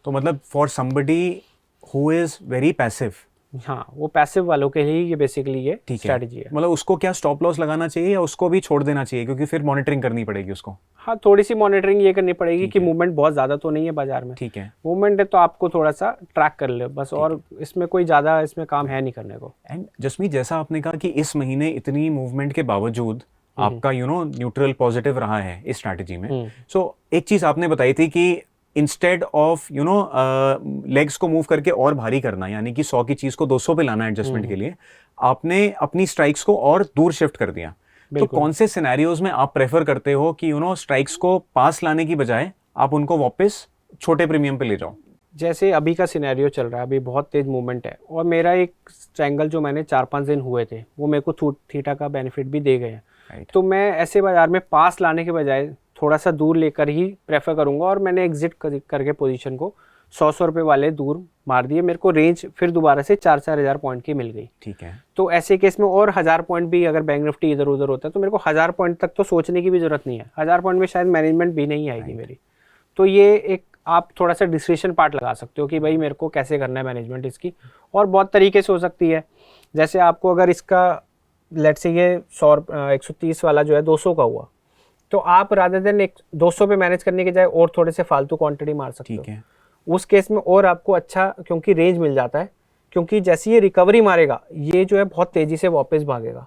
तो मतलब for somebody who is very passive, हाँ, वो पैसिव वालों के लिए ये बेसिकली ये ठीक है, स्ट्रैटेजी है। मतलब उसको क्या स्टॉप लॉस लगाना चाहिए या उसको भी छोड़ देना चाहिए, क्योंकि फिर मॉनिटरिंग करनी पड़ेगी उसको। हाँ, थोड़ी सी मॉनिटरिंग ये करनी पड़ेगी कि मूवमेंट बहुत ज़्यादा तो नहीं है बाजार में। ठीक है, मूवमेंट है तो आपको थोड़ा सा ट्रैक कर ले बस, और इसमें कोई ज़्यादा इसमें काम है नहीं करने को। एंड जसमीत, जैसा आपने कहा कि इस महीने इतनी मूवमेंट के बावजूद आपका न्यूट्रल पॉजिटिव रहा है इस स्ट्रैटेजी में। सो एक चीज आपने बताई थी कि इंस्टेड ऑफ लेग्स को मूव करके और भारी करना, यानी कि 100 की चीज को 200 पे लाना एडजस्टमेंट के लिए, आपने अपनी स्ट्राइक्स को और दूर शिफ्ट कर दिया। तो कौन से सिनेरियोज में आप प्रेफर करते हो कि स्ट्राइक्स को पास लाने की बजाय आप उनको वापस छोटे प्रीमियम पे ले जाओ? जैसे अभी का सिनेरियो चल रहा है, अभी बहुत तेज मूवमेंट है, और मेरा एक ट्रायंगल जो मैंने 4-5 दिन हुए थे वो मेरे को थीटा का बेनिफिट भी दे गए हैं। तो मैं ऐसे बाजार में पास लाने के बजाय थोड़ा सा दूर लेकर ही प्रेफर करूंगा, और मैंने एग्जिट करके पोजीशन को 100 रुपये वाले दूर मार दिए। मेरे को रेंज फिर दोबारा से 4-4 हज़ार पॉइंट की मिल गई। ठीक है, तो ऐसे केस में और 1000 पॉइंट भी अगर बैंक निफ्टी इधर उधर होता है तो मेरे को 1000 पॉइंट तक तो सोचने की भी जरूरत नहीं है। 1000 पॉइंट में शायद मैनेजमेंट भी नहीं आएगी मेरी। तो ये एक आप थोड़ा सा डिस्क्रिप्शन पार्ट लगा सकते हो कि भाई मेरे को कैसे करना है मैनेजमेंट इसकी, और बहुत तरीके से हो सकती है। जैसे आपको अगर इसका लेट से ये 130 वाला जो है 200 का हुआ, तो आप रादर देन 200 पे मैनेज करने के जाए और थोड़े से फालतू क्वांटिटी मार सकते हो। ठीक है, उस केस में और आपको अच्छा क्योंकि रेंज मिल जाता है, क्योंकि जैसे ये रिकवरी मारेगा ये जो है बहुत तेज़ी से वापस भागेगा,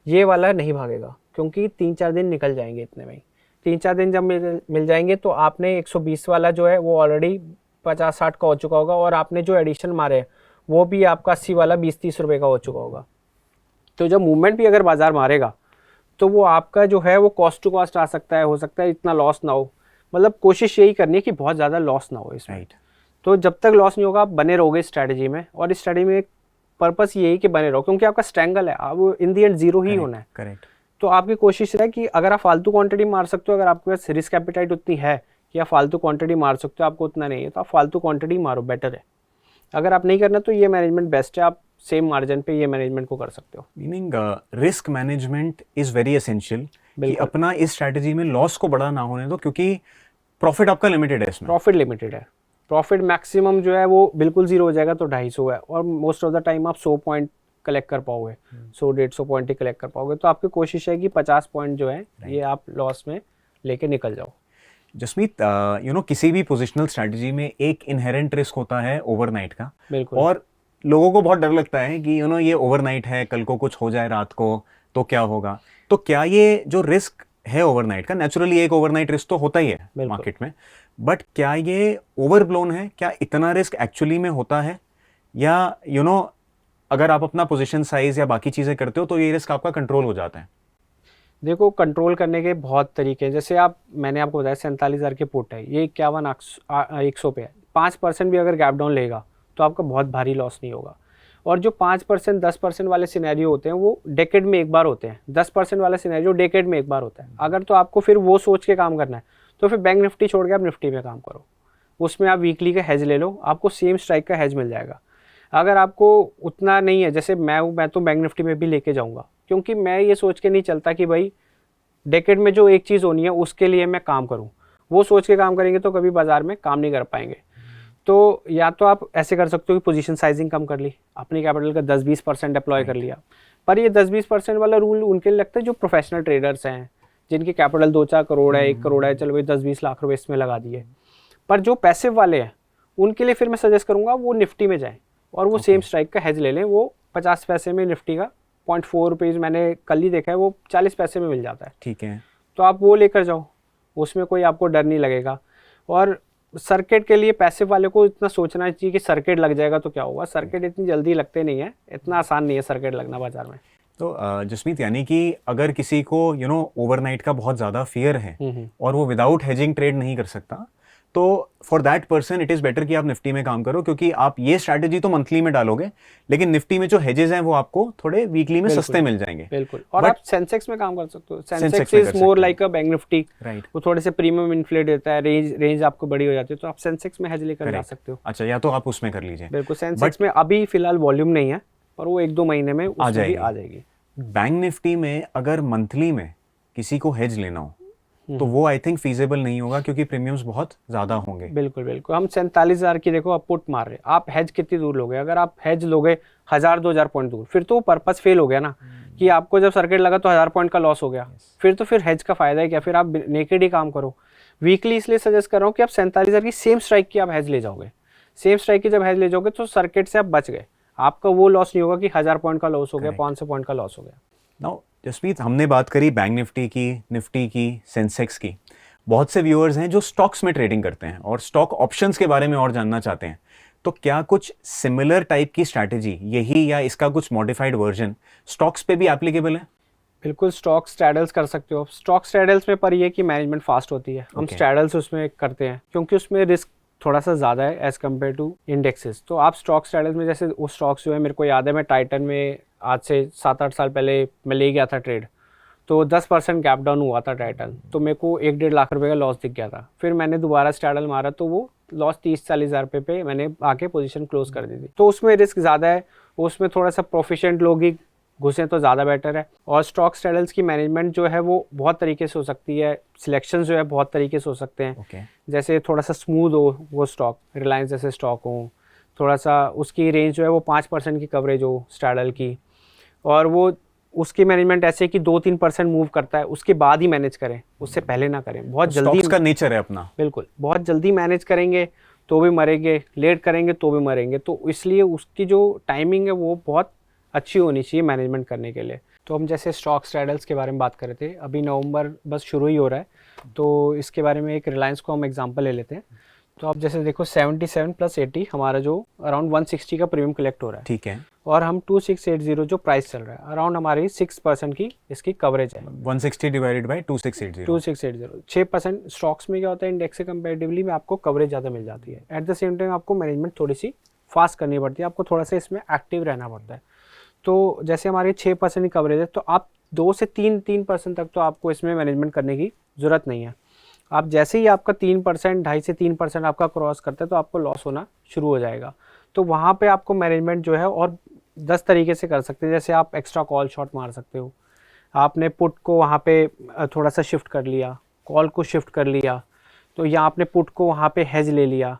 ये वाला नहीं भागेगा, क्योंकि 3-4 दिन निकल जाएंगे इतने में ही। 3-4 दिन जब मिल जाएंगे तो आपने 120 वाला जो है वो ऑलरेडी 50-60 का हो चुका होगा, और आपने जो एडिशन मारे हैं वो भी आपका 80 वाला 20-30 रुपये का हो चुका होगा। तो जब मूवमेंट भी अगर बाजार मारेगा तो वो आपका जो है वो कॉस्ट टू कॉस्ट आ सकता है, हो सकता है इतना लॉस ना हो। मतलब कोशिश यही करनी है कि बहुत ज़्यादा लॉस ना हो इसमें। तो जब तक लॉस नहीं होगा आप बने रहोगे स्ट्रैटेजी में, और इस स्ट्रैटेजी में पर्पस यही कि बने रहो, क्योंकि आपका स्ट्रैंगल है, अब इन दी एंड जीरो ही होना है। करेक्ट। तो आपकी कोशिश है कि अगर आप फालतू क्वांटिटी मार सकते हो, अगर आपके पास रिस्क एपिटाइट उतनी है कि आप फालतू क्वांटिटी मार सकते हो, आपको उतना नहीं है तो आप फालतू क्वांटिटी मारो, बेटर है। अगर आप नहीं करना तो ये मैनेजमेंट बेस्ट है, आप सेम मार्जिन पे ये मैनेजमेंट को कर सकते हो। Meaning risk management is very essential कि अपना इस स्ट्रैटेजी में लॉस को बड़ा ना होने दो, क्योंकि प्रॉफिट आपका लिमिटेड है इसमें। प्रॉफिट लिमिटेड है, प्रॉफिट मैक्सिमम जो है वो बिल्कुल जीरो हो जाएगा तो 250 है, और मोस्ट ऑफ द टाइम आप 100 पॉइंट कलेक्ट कर पाओगे, 100-150 पॉइंट ही कलेक्ट कर पाओगे। तो आपकी कोशिश है कि 50 पॉइंट जो है ये आप लॉस में लेके निकल जाओ। जसमीत, किसी भी पोजिशनल स्ट्रैटेजी में एक इनहेरेंट रिस्क होता है ओवरनाइट का। बिल्कुल। और लोगों को बहुत डर लगता है कि ये ओवरनाइट है, कल को कुछ हो जाए रात को तो क्या होगा। तो क्या ये जो रिस्क है ओवरनाइट का, नेचुरली एक ओवरनाइट रिस्क तो होता ही है मार्केट में, बट क्या ये ओवरब्लोन है? क्या इतना रिस्क एक्चुअली में होता है, या अगर आप अपना पोजीशन साइज या बाकी चीज़ें करते हो तो ये रिस्क आपका कंट्रोल हो जाता है? देखो, कंट्रोल करने के बहुत तरीके हैं। जैसे मैंने आपको बताया 47,000 के पुट है, ये 51-100 पे है। 5% भी अगर गैप डाउन लेगा तो आपका बहुत भारी लॉस नहीं होगा। और जो 5%, 10% वाले सिनेरियो होते हैं वो डेकेड में एक बार होते हैं। 10% वाला सिनेरियो डेकेड में एक बार होता है। अगर तो आपको फिर वो सोच के काम करना है तो फिर बैंक निफ्टी छोड़ के आप निफ्टी में काम करो, उसमें आप वीकली का हेज ले लो, आपको सेम स्ट्राइक का हेज मिल जाएगा। अगर आपको उतना नहीं है, जैसे मैं तो बैंक निफ्टी में भी लेके जाऊंगा, क्योंकि मैं ये सोच के नहीं चलता कि भाई डेकेड में जो एक चीज़ होनी है उसके लिए मैं काम करूं। वो सोच के काम करेंगे तो कभी बाजार में काम नहीं कर पाएंगे। तो या तो आप ऐसे कर सकते हो कि पोजीशन साइजिंग कम कर ली, अपनी कैपिटल का 10-20% डिप्लॉय कर लिया। पर ये 10-20% वाला रूल उनके लिए लगता है जो प्रोफेशनल ट्रेडर्स हैं, जिनकी कैपिटल 2-4 करोड़ है, 1 करोड़ है, चलो भाई 10-20 लाख रुपए इसमें लगा दिए। पर जो पैसिव वाले हैं उनके लिए फिर मैं सजेस्ट करूंगा वो निफ्टी में जाएं और वो सेम स्ट्राइक का हेज ले लें। वो 50 पैसे में निफ्टी का 0.4 रुपीज़ मैंने कल ही देखा है, वो 40 पैसे में मिल जाता है। ठीक है, तो आप वो लेकर जाओ, उसमें कोई आपको डर नहीं लगेगा। और सर्किट के लिए पैसिव वाले को इतना सोचना चाहिए कि सर्किट लग जाएगा तो क्या होगा। सर्किट इतनी जल्दी लगते नहीं है, इतना आसान नहीं है सर्किट लगना बाजार में। तो जसमीत, यानी कि अगर किसी को ओवरनाइट का बहुत ज़्यादा फियर है और वो विदाउट हेजिंग ट्रेड नहीं कर सकता, तो for that person it is better कि आप निफ्टी में काम करो, क्योंकि आप ये स्ट्रैटेजी तो मंथली में डालोगे, लेकिन निफ्टी में जो हेजेस हैं वो आपको थोड़े वीकली में सस्ते मिल जाएंगे। बिल्कुल। और But- आप सेंसेक्स में काम कर सकते हो। सेंसेक्स सेंसेक्स में इज कर मोर सकते like a bank Nifty, right. वो थोड़े से प्रीमियम इन्फ्लेट देता है, रेंज आपको बड़ी हो जाती है, तो आप सेंसेक्स में हेज लेकर जा Correct. सकते हो। अच्छा, या तो आप उसमें कर लीजिए। बिल्कुल। सेंसेक्स में अभी फिलहाल वॉल्यूम नहीं है, पर वो 1-2 महीने में उसमें भी आ जाएगी। बैंक निफ्टी में अगर मंथली में किसी को हेज लेना हो तो वो आई थिंक फीजेबल नहीं होगा, क्योंकि प्रीमियम्स बहुत ज्यादा होंगे। बिल्कुल बिल्कुल। हम 47,000 की देखो आप पुट मार रहे, आप हेज कितनी दूर लोगे? अगर आप हेज लोगे 1000-2000 पॉइंट दूर, फिर तो वो पर्पस फेल हो गया ना, कि आपको जब सर्किट लगा तो 1000 पॉइंट का लॉस हो गया, फिर हेज का फायदा है क्या? फिर आप नेकेड ही काम करो। वीकली इसलिए सजेस्ट कर रहा हूँ कि आप 47,000 की सेम स्ट्राइक की आप हेज ले जाओगे। सेम स्ट्राइक की जब हेज ले जाओगे तो सर्किट से आप बच गए, आपका वो लॉस नहीं होगा कि 1000 पॉइंट का लॉस हो गया, 500 पॉइंट का लॉस हो गया। नाउ जसमीत, हमने बात करी बैंक निफ्टी की, निफ्टी की, सेंसेक्स की। बहुत से व्यूअर्स हैं जो स्टॉक्स में ट्रेडिंग करते हैं और स्टॉक ऑप्शंस के बारे में और जानना चाहते हैं, तो क्या कुछ सिमिलर टाइप की स्ट्रैटेजी, यही या इसका कुछ मॉडिफाइड वर्जन स्टॉक्स पे भी एप्लीकेबल है? बिल्कुल। स्टॉक स्ट्रैडल्स कर सकते हो। स्टॉक स्ट्रैडल्स में पर ये कि मैनेजमेंट फास्ट होती है, हम स्ट्रैडल्स उसमें करते हैं क्योंकि उसमें रिस्क थोड़ा सा ज़्यादा है एज कम्पेयर टू इंडेक्सेस। तो आप स्टॉक स्ट्रैडल्स में, जैसे वो स्टॉक्स जो है, मेरे को याद है मैं टाइटन में आज से 7-8 साल पहले मैं ले गया था ट्रेड, तो 10% गैप डाउन हुआ था टाइटन, तो मेरे को 1-1.5 लाख रुपए का लॉस दिख गया था। फिर मैंने दोबारा स्ट्रैडल मारा तो वो लॉस 30-40 हज़ार रुपये पे मैंने आके पोजीशन क्लोज कर दी थी। तो उसमें रिस्क ज़्यादा है, उसमें थोड़ा सा प्रोफिशिएंट लोग ही घुसे तो ज़्यादा बेटर है। और स्टॉक स्ट्रैडल्स की मैनेजमेंट जो है वो बहुत तरीके से हो सकती है, सिलेक्शन जो है बहुत तरीके से हो सकते हैं। जैसे थोड़ा सा स्मूथ हो वो स्टॉक, रिलायंस जैसे स्टॉक हो, थोड़ा सा उसकी रेंज जो है वो 5% की कवरेज हो स्ट्रैडल की, और वो उसकी मैनेजमेंट ऐसे कि 2-3% मूव करता है उसके बाद ही मैनेज करें, उससे पहले ना करें। बहुत जल्दी का नेचर है अपना। बिल्कुल। बहुत जल्दी मैनेज करेंगे तो भी मरेंगे, लेट करेंगे तो भी मरेंगे। तो इसलिए उसकी जो टाइमिंग है वो बहुत अच्छी होनी चाहिए मैनेजमेंट करने के लिए। तो हम जैसे स्टॉक स्ट्रैडल्स के बारे में बात कर रहे थे, अभी नवंबर बस शुरू ही हो रहा है, तो इसके बारे में एक रिलायंस को हम एग्जांपल ले लेते हैं। तो आप जैसे देखो 77 + 80 हमारा जो अराउंड 160 का प्रीमियम कलेक्ट हो रहा है, ठीक है, और हम 2680 जो प्राइस चल रहा है, अराउंड हमारी 6% की इसकी कवरेज है। 160 डिवाइडेड बाय 2680 6% स्टॉक्स में क्या होता है, इंडेक्स से कंपेरेटिवली में आपको कवरेज ज़्यादा मिल जाती है। एट द सेम टाइम आपको मैनेजमेंट थोड़ी सी फास्ट करनी पड़ती है, आपको थोड़ा सा इसमें एक्टिव रहना पड़ता है। तो जैसे हमारी 6% की कवरेज है, तो आप 2 से 3% तक तो आपको इसमें मैनेजमेंट करने की ज़रूरत नहीं है। आप जैसे ही आपका 3%, 2.5 से 3% आपका क्रॉस करता है तो आपको लॉस होना शुरू हो जाएगा। तो वहाँ पे आपको मैनेजमेंट जो है और 10 तरीके से कर सकते हैं। जैसे आप एक्स्ट्रा कॉल शॉट मार सकते हो, आपने पुट को वहाँ पे थोड़ा सा शिफ्ट कर लिया, कॉल को शिफ्ट कर लिया, तो या आपने पुट को वहाँ पे हेज ले लिया।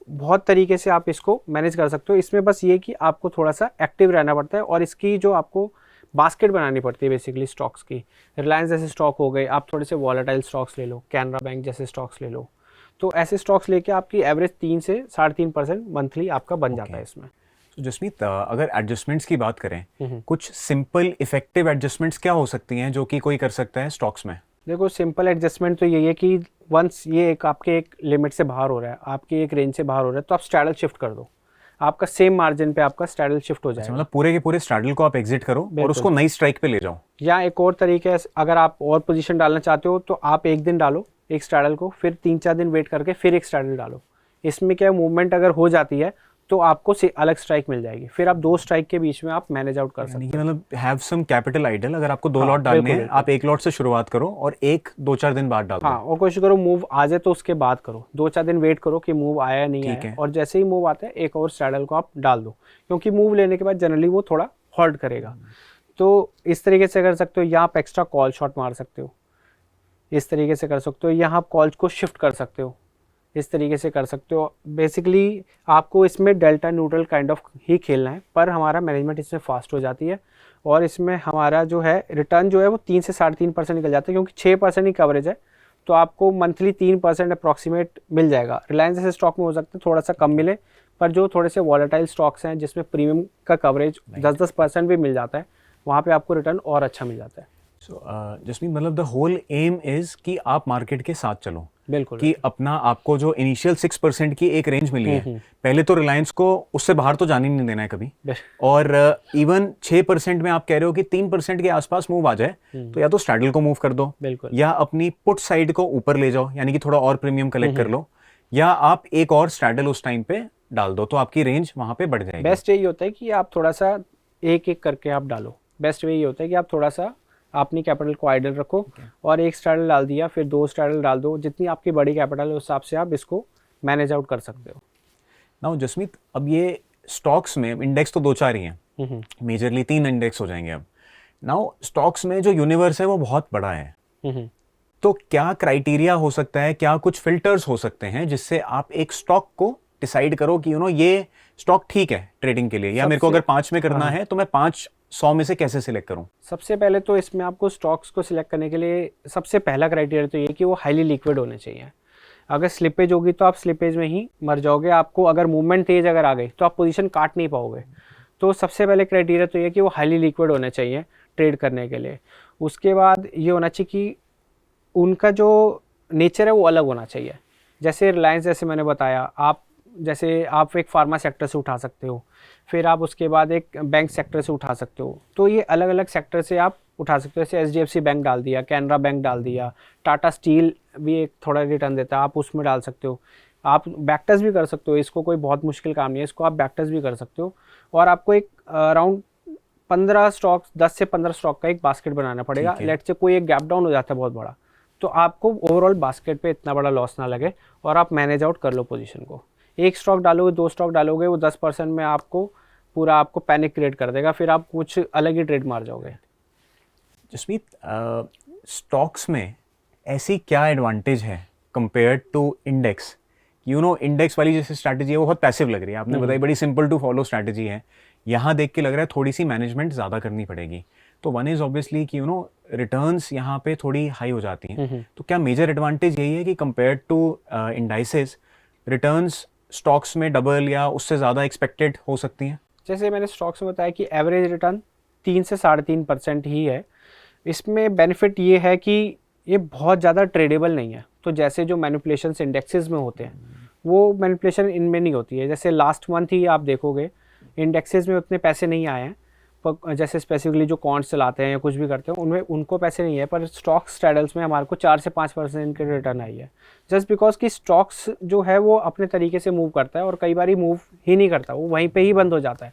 बहुत तरीके से आप इसको मैनेज कर सकते हो। इसमें बस ये कि आपको थोड़ा सा एक्टिव रहना पड़ता है और इसकी जो आपको बास्केट बनानी पड़ती है बेसिकली स्टॉक्स की। रिलायंस जैसे स्टॉक हो गए, आप थोड़े से वॉलेटाइल स्टॉक्स ले लो, कैनरा बैंक जैसे स्टॉक्स ले लो, तो ऐसे स्टॉक्स लेके आपकी एवरेज 3 से 3.5% मंथली आपका बन जाता है इसमें। तो जसमीत, अगर एडजस्टमेंट्स की बात करें, कुछ सिंपल इफेक्टिव एडजस्टमेंट्स क्या हो सकती हैं जो कि कोई कर सकता है स्टॉक्स में? देखो सिंपल एडजस्टमेंट तो यही है कि वंस ये एक आपके एक लिमिट से बाहर हो रहा है, आपकी एक रेंज से बाहर हो रहा है, तो आप स्ट्रैडल शिफ्ट कर दो, आपका सेम मार्जिन पे आपका स्ट्रैडल शिफ्ट हो जाएगा। मतलब पूरे के पूरे स्ट्रैडल को आप एग्जिट करो और उसको नई स्ट्राइक पे ले जाओ। या एक और तरीका है, अगर आप और पोजीशन डालना चाहते हो तो आप एक दिन डालो एक स्ट्रैडल को, फिर 3-4 दिन वेट करके फिर एक स्ट्रैडल डालो। इसमें क्या मूवमेंट अगर हो जाती है तो आपको से अलग स्ट्राइक मिल जाएगी, फिर आप 2 स्ट्राइक के बीच में आप मैनेज आउट कर सकते हैं। मतलब हैव सम कैपिटल आइडल, अगर आपको 2 लॉट डालने हैं, आप 1 लॉट से शुरुआत करो और 1-2-4 दिन बाद डाल दो। हाँ, और कोशिश करो मूव आ जाए तो उसके बाद करो, 2-4 दिन वेट करो कि मूव आया नहीं आया, और जैसे ही मूव आता है एक और स्ट्रैडल को आप डाल दो, क्योंकि मूव लेने के बाद जनरली वो थोड़ा हॉल्ट करेगा। तो इस तरीके से कर सकते हो। यहाँ आप एक्स्ट्रा कॉल शॉट मार सकते हो, इस तरीके से कर सकते हो। यहाँ आप कॉल्स को शिफ्ट कर सकते हो, इस तरीके से कर सकते हो। बेसिकली आपको इसमें डेल्टा न्यूट्रल काइंड ऑफ ही खेलना है, पर हमारा मैनेजमेंट इसमें फास्ट हो जाती है और इसमें हमारा जो है रिटर्न जो है वो 3 से 3.5% निकल जाता है, क्योंकि 6% की कवरेज है, तो आपको मंथली 3% अप्रॉक्सीमेट मिल जाएगा। रिलायंस जैसे स्टॉक में हो सकता है थोड़ा सा कम मिले, पर जो थोड़े से वॉलेटाइल स्टॉक्स हैं जिसमें प्रीमियम का कवरेज 10-10% भी मिल जाता है, वहाँ पे आपको रिटर्न और अच्छा मिल जाता है। सो जसमीत, मतलब द होल एम इज कि आप मार्केट के साथ चलो। बिल्कुल, कि अपना आपको जो इनिशियल 6% की एक रेंज मिली है, पहले तो रिलायंस को उससे बाहर तो जाने नहीं देना है कभी, और इवन 6% में आप कह रहे हो कि 3% के आसपास मूव आ जाए, तो या तो स्ट्रैडल को मूव कर दो, या अपनी पुट साइड को ऊपर ले जाओ, यानी कि थोड़ा और प्रीमियम कलेक्ट कर लो, या आप एक और स्ट्रैडल उस टाइम पे डाल दो तो आपकी रेंज वहां पे बढ़ जाएगी। बेस्ट यही होता है कि आप थोड़ा सा एक एक करके आप डालो। बेस्ट यही होता है कि आप थोड़ा सा अपनी कैपिटल को आइडल रखो और एक स्ट्रैडल डाल दिया, फिर 2 स्ट्रैडल डाल दो, जितनी आपकी बड़ी कैपिटल है उस हिसाब से आप इसको मैनेज आउट कर सकते हो। नाउ जसमीत, अब ये स्टॉक्स में इंडेक्स तो 2-4 ही हैं, मेजरली 3 इंडेक्स हो जाएंगे अब। नाउ स्टॉक्स में जो यूनिवर्स है वो बहुत बड़ा है, तो क्या क्राइटेरिया हो सकता है, क्या कुछ फिल्टर्स हो सकते हैं जिससे आप एक स्टॉक को डिसाइड करो कि ये स्टॉक ठीक है ट्रेडिंग के लिए, या मेरे को अगर 5 में करना है तो मैं 500 में से कैसे सिलेक्ट करूं? सबसे पहले तो इसमें आपको स्टॉक्स को सिलेक्ट करने के लिए सबसे पहला क्राइटेरिया तो ये कि वो हाईली लिक्विड होने चाहिए। अगर स्लिपेज होगी तो आप स्लिपेज में ही मर जाओगे। आपको अगर मूवमेंट तेज अगर आ गई तो आप पोजीशन काट नहीं पाओगे। तो सबसे पहले क्राइटेरिया तो ये कि वो हाईली लिक्विड होने चाहिए ट्रेड करने के लिए। उसके बाद ये होना चाहिए कि उनका जो नेचर है वो अलग होना चाहिए। जैसे रिलायंस, जैसे मैंने बताया, आप एक फार्मा सेक्टर से उठा सकते हो, फिर आप उसके बाद एक बैंक सेक्टर से उठा सकते हो। तो ये अलग अलग सेक्टर से आप उठा सकते हो। जैसे HDFC बैंक डाल दिया, कैनरा बैंक डाल दिया, टाटा स्टील भी एक थोड़ा रिटर्न देता है, आप उसमें डाल सकते हो। आप बैकटेस्ट भी कर सकते हो, इसको कोई बहुत मुश्किल काम नहीं है, इसको आप बैकटेस्ट भी कर सकते हो। और आपको एक अराउंड 15 स्टॉक्स, 10 से 15 स्टॉक का एक बास्केट बनाना पड़ेगा। लेट से कोई एक गैप डाउन हो जाता है बहुत बड़ा, तो आपको ओवरऑल बास्केट पे इतना बड़ा लॉस ना लगे और आप मैनेज आउट कर लो पोजीशन को। एक स्टॉक डालोगे, 2 स्टॉक डालोगे, वो 10% में आपको पैनिक क्रिएट कर देगा, फिर आप कुछ अलग ही ट्रेड मार जाओगे। जसमीत, स्टॉक्स में ऐसी क्या एडवांटेज है कंपेयर्ड टू इंडेक्स? इंडेक्स वाली जैसे स्ट्रैटेजी है वो बहुत पैसिव लग रही है, आपने बताई बड़ी सिंपल टू फॉलो स्ट्रैटेजी है। यहाँ देख के लग रहा है थोड़ी सी मैनेजमेंट ज़्यादा करनी पड़ेगी। तो वन इज़ ऑब्वियसली कि रिटर्न्स यहाँ पे थोड़ी हाई हो जाती हैं। तो क्या मेजर एडवांटेज यही है कि compared to indices returns stocks में डबल या उससे ज़्यादा एक्सपेक्टेड हो सकती हैं? जैसे मैंने स्टॉक्स में बताया कि एवरेज रिटर्न 3 से 3.5% ही है। इसमें बेनिफिट ये है कि ये बहुत ज़्यादा ट्रेडेबल नहीं है। तो जैसे जो मैनिपुलेशंस इंडेक्सेस में होते हैं वो मैनिपुलेशन इनमें नहीं होती है। जैसे लास्ट मंथ ही आप देखोगे इंडेक्सेस में उतने पैसे नहीं आए हैं, पर जैसे स्पेसिफिकली जो कॉन्ट्स चलाते हैं या कुछ भी करते हैं उनमें उनको पैसे नहीं है, पर स्टॉक स्ट्रैडल्स में हमारे को 4 से 5% की रिटर्न आई है। जस्ट बिकॉज कि स्टॉक्स जो है वो अपने तरीके से मूव करता है और कई बार मूव ही नहीं करता, वो वहीं पे ही बंद हो जाता है।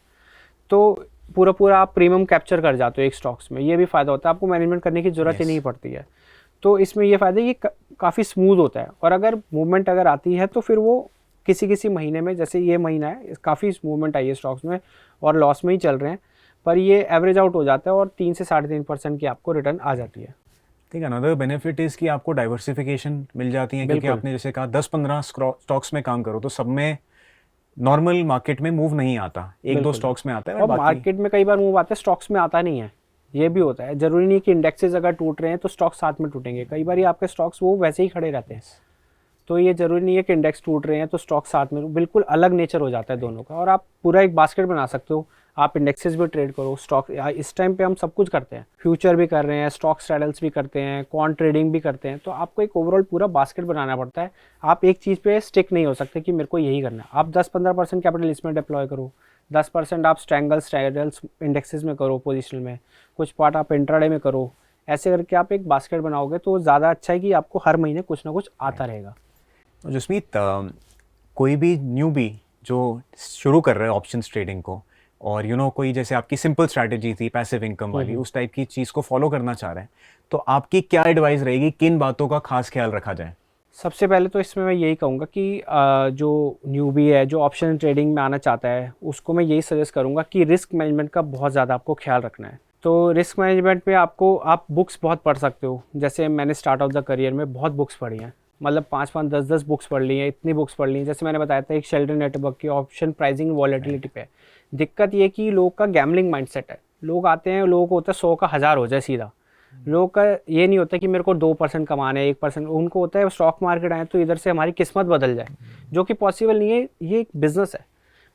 तो पूरा आप प्रीमियम कैप्चर कर जाते हो एक स्टॉक्स में, ये भी फ़ायदा होता है, आपको मैनेजमेंट करने की ज़रूरत ही नहीं पड़ती है। तो इसमें ये फ़ायदा है कि काफ़ी स्मूथ होता है, और अगर मूवमेंट अगर आती है तो फिर वो किसी महीने में, जैसे ये महीना है काफ़ी मूवमेंट आई है स्टॉक्स में और लॉस में ही चल रहे हैं, पर ये एवरेज आउट हो जाता है और 3 से 3.5% की आपको रिटर्न आ जाती है। ठीक है। अनदर बेनिफिट इज़ कि आपको डाइवर्सिफिकेशन मिल जाती है, क्योंकि आपने जैसे कहा 10-15 स्टॉक्स में काम करो तो सब में नॉर्मल मार्केट में मूव नहीं आता, 1-2 स्टॉक्स में आता है। और मार्केट में कई बार मूव आता है, स्टॉक्स में आता नहीं है, ये भी होता है। जरूरी नहीं कि इंडेक्सेस अगर टूट रहे हैं तो स्टॉक्स साथ में टूटेंगे, कई बार आपके स्टॉक्स वो वैसे ही खड़े रहते हैं। तो ये जरूरी नहीं है कि इंडेक्स टूट रहे हैं तो स्टॉक साथ में, बिल्कुल अलग नेचर हो जाता है दोनों का। और आप पूरा एक बास्केट बना सकते हो, आप इंडेक्सेस भी ट्रेड करो, स्टॉक इस टाइम पे हम सब कुछ करते हैं, फ्यूचर भी कर रहे हैं, स्टॉक स्ट्रैडल्स भी करते हैं, क्वांट ट्रेडिंग भी करते हैं। तो आपको एक ओवरऑल पूरा बास्केट बनाना पड़ता है। आप एक चीज़ पे स्टिक नहीं हो सकते कि मेरे को यही करना है। आप 10-15% कैपिटल इसमें डिप्लॉय करो, 10% आप स्ट्रैडल्स इंडेक्सेस में करो पोजिशनल में, कुछ पार्ट आप इंट्राडे में करो। ऐसे करके आप एक बास्केट बनाओगे तो ज़्यादा अच्छा है कि आपको हर महीने कुछ ना कुछ आता रहेगा। जसमीत, कोई भी न्यूबी जो शुरू कर रहे हैं ऑप्शंस ट्रेडिंग को, और कोई जैसे आपकी सिंपल स्ट्रैटेजी थी पैसिव इनकम वाली, उस टाइप की चीज़ को फॉलो करना चाह रहे हैं, तो आपकी क्या एडवाइस रहेगी, किन बातों का खास ख्याल रखा जाए? सबसे पहले तो इसमें मैं यही कहूँगा कि जो न्यूबी है, जो ऑप्शन ट्रेडिंग में आना चाहता है, उसको मैं यही सजेस्ट करूँगा कि रिस्क मैनेजमेंट का बहुत ज़्यादा आपको ख्याल रखना है। तो रिस्क मैनेजमेंट में आप बुक्स बहुत पढ़ सकते हो। जैसे मैंने स्टार्ट ऑफ द करियर में बहुत बुक्स पढ़ी हैं, मतलब 5-5, 10-10 बुक्स पढ़ ली हैं, इतनी बुक्स पढ़ ली हैं। जैसे मैंने बताया था एक शेल्डन नेटवर्क की ऑप्शन प्राइसिंग वॉलेटिलिटी पे। दिक्कत ये कि लोग का गैम्बलिंग माइंडसेट है, लोग आते हैं, लोगों को होता है 100 का 1000 हो जाए सीधा। लोगों का ये नहीं होता कि मेरे को 2% कमाना है, 1%, उनको होता है स्टॉक मार्केट आए तो इधर से हमारी किस्मत बदल जाए, जो कि पॉसिबल नहीं है। ये एक बिज़नेस है,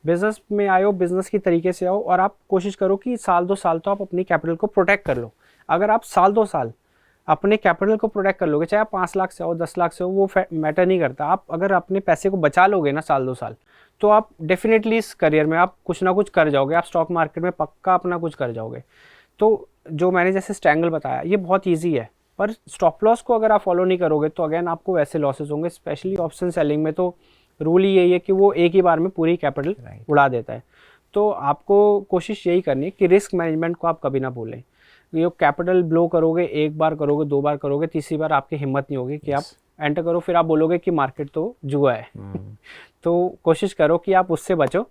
बिज़नेस में आए हो, बिज़नेस की तरीके से आओ, और आप कोशिश करो कि साल 2 साल तो आप अपनी कैपिटल को प्रोटेक्ट कर लो। अगर आप साल 2 साल अपने कैपिटल को प्रोटेक्ट कर लोगे, चाहे आप 5 लाख से हो, 10 लाख से हो, वो मैटर नहीं करता। आप अगर अपने पैसे को बचा लोगे ना साल 2 साल, तो आप डेफिनेटली इस करियर में आप कुछ ना कुछ कर जाओगे, आप स्टॉक मार्केट में पक्का अपना कुछ कर जाओगे। तो जो मैंने जैसे स्ट्रैंगल बताया, ये बहुत ईजी है, पर स्टॉप लॉस को अगर आप फॉलो नहीं करोगे तो अगेन आपको वैसे लॉसेस होंगे। स्पेशली ऑप्शन सेलिंग में तो रूल ही यही है कि वो एक ही बार में पूरी कैपिटल उड़ा देता है। तो आपको कोशिश यही करनी है कि रिस्क मैनेजमेंट को आप कभी ना भूलें। ये कैपिटल ब्लो करोगे, एक बार करोगे, 2 बार करोगे, तीसरी बार आपकी हिम्मत नहीं होगी कि आप एंटर करो, फिर आप बोलोगे कि मार्केट तो जुआ है। तो कोशिश करो कि आप उससे बचो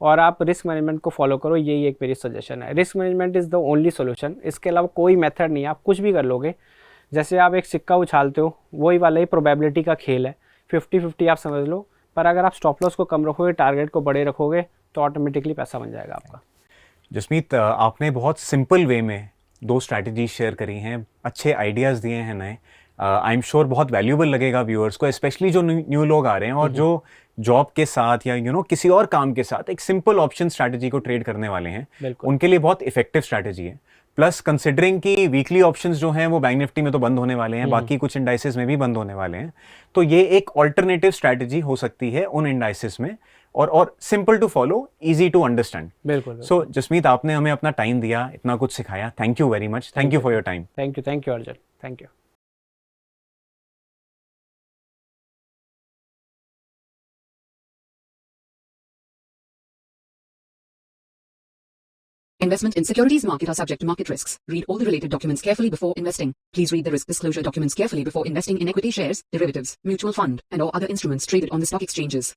और आप रिस्क मैनेजमेंट को फॉलो करो। यही एक मेरी सजेशन है। Risk management is the only solution. इसके अलावा कोई मेथड नहीं है। आप कुछ भी कर लोगे, जैसे आप एक सिक्का उछालते हो, वही वाला ही प्रोबेबिलिटी का खेल है। 50-50 आप समझ लो। पर अगर आप स्टॉप लॉस को कम रखोगे, टारगेट को बड़े रखोगे, तो ऑटोमेटिकली पैसा बन जाएगा आपका। जसमीत, आपने बहुत सिंपल वे में 2 स्ट्रैटेजीज शेयर करी हैं, अच्छे आइडियाज़ दिए हैं नए। आई एम श्योर बहुत वैल्यूएबल लगेगा व्यूअर्स को, स्पेशली जो न्यू लोग आ रहे हैं और जो जॉब के साथ या किसी और काम के साथ एक सिंपल ऑप्शन स्ट्रैटेजी को ट्रेड करने वाले हैं, उनके लिए बहुत इफेक्टिव स्ट्रैटेजी है। प्लस कंसिडरिंग कि वीकली ऑप्शंस जो हैं वो बैंक निफ्टी में तो बंद होने वाले हैं, बाकी कुछ इंडाइसेस में भी बंद होने वाले हैं, तो ये एक ऑल्टरनेटिव स्ट्रैटेजी हो सकती है उन इंडाइसेस में, और simple to follow, easy to understand. बिल्कुल। सो जसमीत, आपने हमें अपना टाइम दिया, इतना कुछ सिखाया, thank you very much. Thank you for your time. Thank you Arjun, thank you. Investment in securities market are subject to market risks. Read all the related documents carefully before investing. Please read the risk disclosure documents carefully before investing in equity shares, derivatives, mutual fund, and or other instruments traded on the stock exchanges.